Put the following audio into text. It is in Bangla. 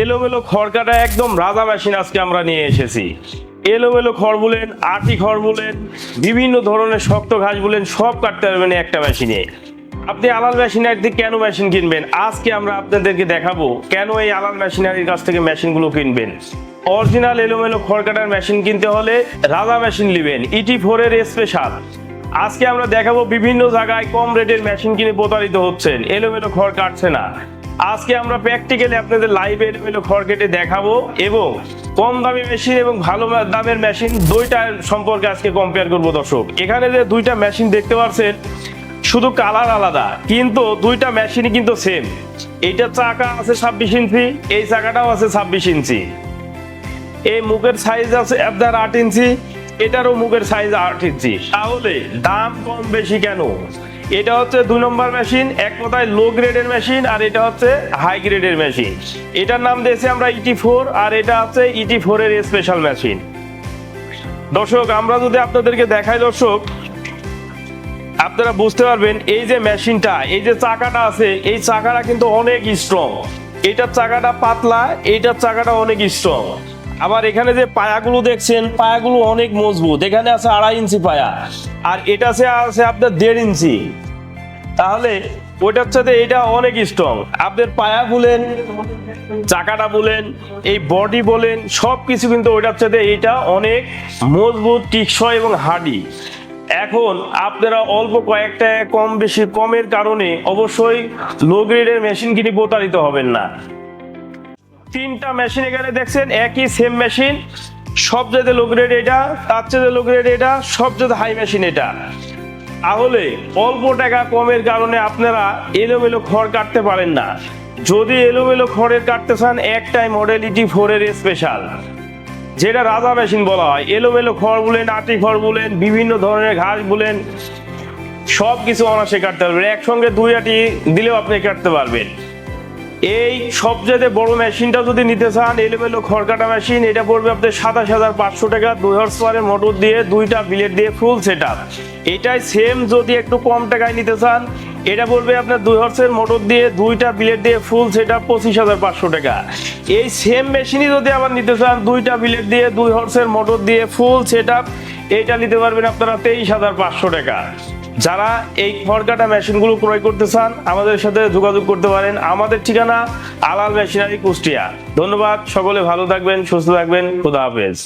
এলোমেলো খড় কাটা একদম রাজা মেশিন আজকে আমরা নিয়ে এসেছি। এলোমেলো খড় বলেন, আটি খড় বলেন, বিভিন্ন ধরনের শক্ত ঘাস বলেন, সব কাটতে পারবেন একটা মেশিনে। আপনি আলাল মেশিনারি থেকে কেন মেশিন কিনবেন, আজকে আমরা আপনাদেরকে দেখাবো কেন এই আলাল মেশিনারির কাছ থেকে মেশিনগুলো কিনবেন। অরিজিনাল এলোমেলো খড় কাটার মেশিন কিনতে হলে রাজা মেশিন নেবেন, ET4 এর স্পেশাল। আজকে আমরা দেখাবো বিভিন্ন জায়গায় কম রেটের মেশিন কিনে প্রতারিত হচ্ছেন, এলোমেলো খড় কাটছে না। আজকে আমরা প্র্যাকটিক্যালি আপনাদের লাইভে এলোমেলো খড় কেটে দেখাবো এবং কম দামি মেশিন এবং ভালো দামের মেশিন দুইটার সম্পর্কে আজকে কম্পেয়ার করবো। দর্শক, এখানে যে দুইটা মেশিন দেখতে পাচ্ছেন, শুধু কালার আলাদা, কিন্তু দুইটা মেশিনই কিন্তু সেম। এইটার চাকা আছে 26 ইঞ্চি, এই চাকাটাও আছে 26 ইঞ্চি। এই মুখের সাইজ আছে আপনার 8 ইঞ্চি, এটারও মুখের সাইজ 8 ইঞ্চি। তাহলে দাম কম বেশি কেন? এটা হচ্ছে 2 নম্বর মেশিন, এক কথায় লো গ্রেডের মেশিন, আর এটা হচ্ছে হাই গ্রেডের মেশিন। এটার নাম দিয়েছি আমরা ET4, আর এটা হচ্ছে ET4 এর স্পেশাল মেশিন। দর্শক, আমরা যদি আপনাদেরকে দেখাই, দর্শক আপনারা বুঝতে পারবেন এই যে মেশিনটা, এই যে চাকাটা আছে, এই চাকাটা কিন্তু অনেক স্ট্রং। এটার চাকাটা পাতলা, এইটার চাকাটা অনেক স্ট্রং। আবার এখানে যে পায়াগুলো দেখছেন, পায়াগুলো অনেক মজবুত। এখানে আছে 2.5 ইঞ্চি পায়া, আর এটা আছে আপনার 1.5 ইঞ্চি। তাহলে ওইটার সাথে এটা অনেক স্ট্রং। আপনার পায়া বলেন, চাকাটা বলেন, এই বডি বলেন, সবকিছু কিন্তু ওইটার সাথে এইটা অনেক মজবুত, টিকসই এবং হার্ডি। এখন আপনারা অল্প কয়েকটা কম বেশি কমের কারণে অবশ্যই লো গ্রেডের মেশিন কিনে প্রতারিত হবেন না। 3টা মেশিন এখানে দেখছেন, একই সেম মেশিন, সবচেয়ে লো গ্রেড এটা, তার চেয়ে লো গ্রেড এটা, সবচেয়ে হাই মেশিন এটা। তাহলে অল্প টাকা কমের কারণে আপনারা এলোমেলো খড় কাটতে পারেন না। যদি এলোমেলো খড়ের কাটতে চান, একটাই মডেল ET4 এর স্পেশাল, যেটা রাজা মেশিন বলা হয়। এলোমেলো খড় বলেন, আটি খড় বলেন, বিভিন্ন ধরনের ঘাস বলেন, সব কিছু অনায়াসে কাটতে পারবেন। একসঙ্গে 2 আটি দিলেও আপনি কাটতে পারবেন। এই সবচেয়ে বড় মেশিনটা যদি নিতে চান, এলোমেলো খড় কাটা মেশিন, এটা পড়বে আপনার 27,500 টাকা। 2 হর্স পাওয়ারের মোটর দিয়ে, 2টা বিলেট দিয়ে ফুল সেট আপ। এটাই সেম যদি একটু কম টাকায় নিতে চান, এটা পড়বে আপনার 2 হর্সের মোটর দিয়ে, 2টা বিলেট দিয়ে ফুল সেট আপ, 25,500 টাকা। এই সেম মেশিনই যদি আবার নিতে চান, 2টা বিলেট দিয়ে, 2 হর্সের মোটর দিয়ে ফুল সেট আপ, এইটা নিতে পারবেন আপনারা 23,500 টাকা। যারা এই খড় কাটা মেশিনগুলো ক্রয় করতে চান, আমাদের সাথে যোগাযোগ করতে পারেন। আমাদের ঠিকানা আলাল মেশিনারি, কুষ্টিয়া। ধন্যবাদ, সকলে ভালো থাকবেন, সুস্থ থাকবেন, খোদা হাফেজ।